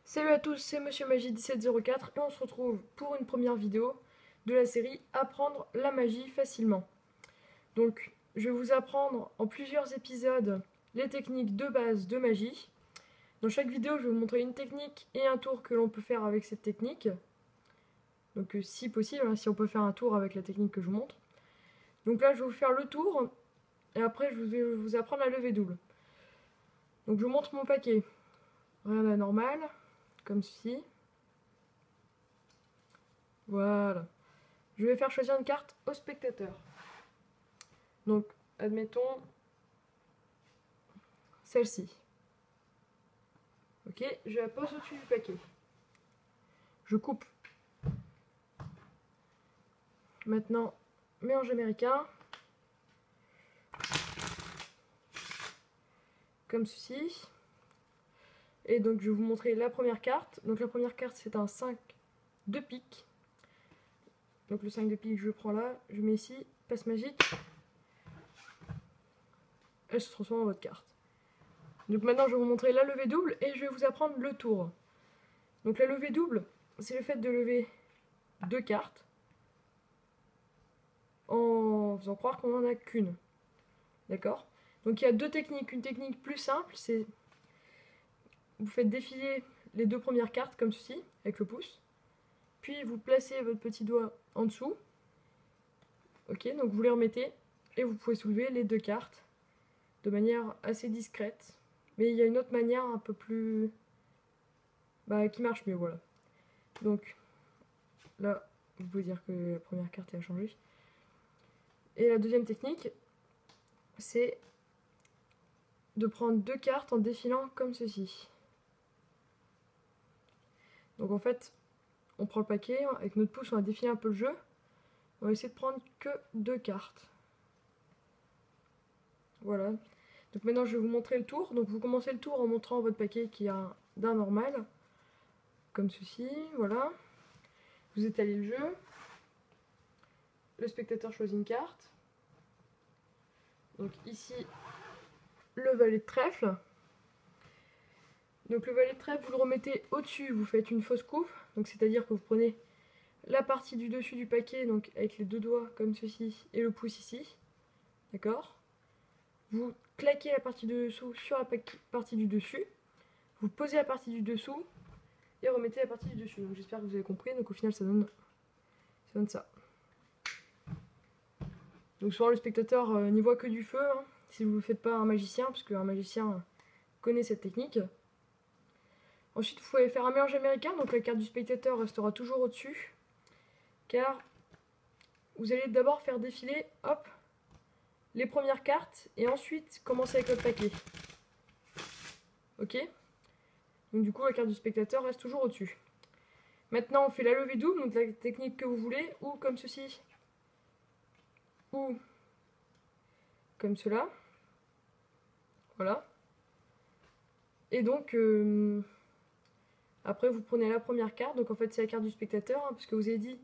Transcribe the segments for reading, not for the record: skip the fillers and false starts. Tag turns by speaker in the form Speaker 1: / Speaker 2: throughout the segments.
Speaker 1: Salut à tous, c'est Monsieur Magie 1704 et on se retrouve pour une première vidéo de la série Apprendre la magie facilement. Donc, je vais vous apprendre en plusieurs épisodes les techniques de base de magie. Dans chaque vidéo, je vais vous montrer une technique et un tour que l'on peut faire avec cette technique. Donc, si possible, si on peut faire un tour avec la technique que je vous montre. Donc là, je vais vous faire le tour et après, je vais vous apprendre la levée double. Donc, je vous montre mon paquet. Rien d'anormal, comme ceci. Voilà. Je vais faire choisir une carte au spectateur. Donc, admettons celle-ci. Ok, je la pose au-dessus du paquet. Je coupe. Maintenant, mélange américain. Comme ceci. Et donc, je vais vous montrer la première carte. Donc, la première carte, c'est un 5 de pique. Donc, le 5 de pique, je le prends là. Je mets ici. Passe magique. Elle se transforme en votre carte. Donc, maintenant, je vais vous montrer la levée double et je vais vous apprendre le tour. Donc, la levée double, c'est le fait de lever deux cartes en faisant croire qu'on n'en a qu'une. D'accord? Donc il y a deux techniques. Une technique plus simple, c'est vous faites défiler les deux premières cartes comme ceci, avec le pouce. Puis vous placez votre petit doigt en dessous. Ok, donc vous les remettez et vous pouvez soulever les deux cartes de manière assez discrète. Mais il y a une autre manière un peu plus... qui marche mieux, voilà. Donc là, vous pouvez dire que la première carte a changé. Et la deuxième technique, c'est de prendre deux cartes en défilant comme ceci. Donc en fait, on prend le paquet, avec notre pouce on va défiler un peu le jeu. On va essayer de prendre que deux cartes. Voilà. Donc maintenant je vais vous montrer le tour. Donc vous commencez le tour en montrant votre paquet qui a d'un normal. Comme ceci, voilà. Vous étalez le jeu. Le spectateur choisit une carte. Donc ici, le valet de trèfle. Donc le valet de trèfle, vous le remettez au-dessus, vous faites une fausse coupe. Donc c'est-à-dire que vous prenez la partie du dessus du paquet, donc avec les deux doigts comme ceci, et le pouce ici. D'accord? Vous claquez la partie de dessous sur la partie du dessus. Vous posez la partie du dessous et remettez la partie du dessus. Donc j'espère que vous avez compris. Donc au final ça donne ça. Donc souvent le spectateur n'y voit que du feu, hein, si vous ne faites pas un magicien, parce qu'un magicien connaît cette technique. Ensuite vous pouvez faire un mélange américain, donc la carte du spectateur restera toujours au-dessus. Car vous allez d'abord faire défiler, hop, les premières cartes, et ensuite commencer avec votre paquet. Ok? Donc du coup la carte du spectateur reste toujours au-dessus. Maintenant on fait la levée double, donc la technique que vous voulez, ou comme ceci, ou comme cela. Voilà. Et donc après vous prenez la première carte, donc en fait c'est la carte du spectateur, hein, parce que vous avez dit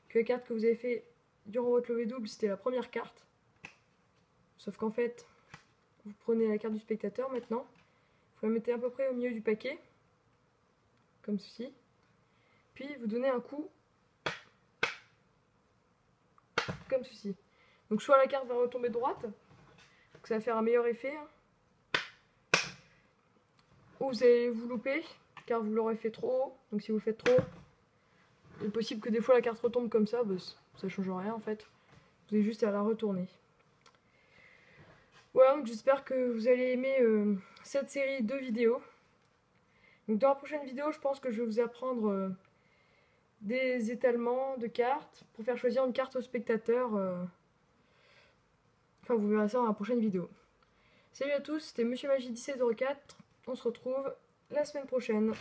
Speaker 1: que la carte que vous avez fait durant votre levée double c'était la première carte. Sauf qu'en fait, vous prenez la carte du spectateur maintenant, vous la mettez à peu près au milieu du paquet, comme ceci. Puis vous donnez un coup, comme ceci. Donc soit la carte va retomber droite, donc ça va faire un meilleur effet, hein. Ou vous allez vous louper, car vous l'aurez fait trop haut. Donc si vous le faites trop haut, il est possible que des fois la carte retombe comme ça, ça change rien en fait. Vous avez juste à la retourner. Voilà, donc j'espère que vous allez aimer cette série de vidéos. Donc dans la prochaine vidéo, je pense que je vais vous apprendre des étalements de cartes pour faire choisir une carte au spectateur. Enfin, vous verrez ça dans la prochaine vidéo. Salut à tous, c'était Monsieur Magie 1704. On se retrouve la semaine prochaine.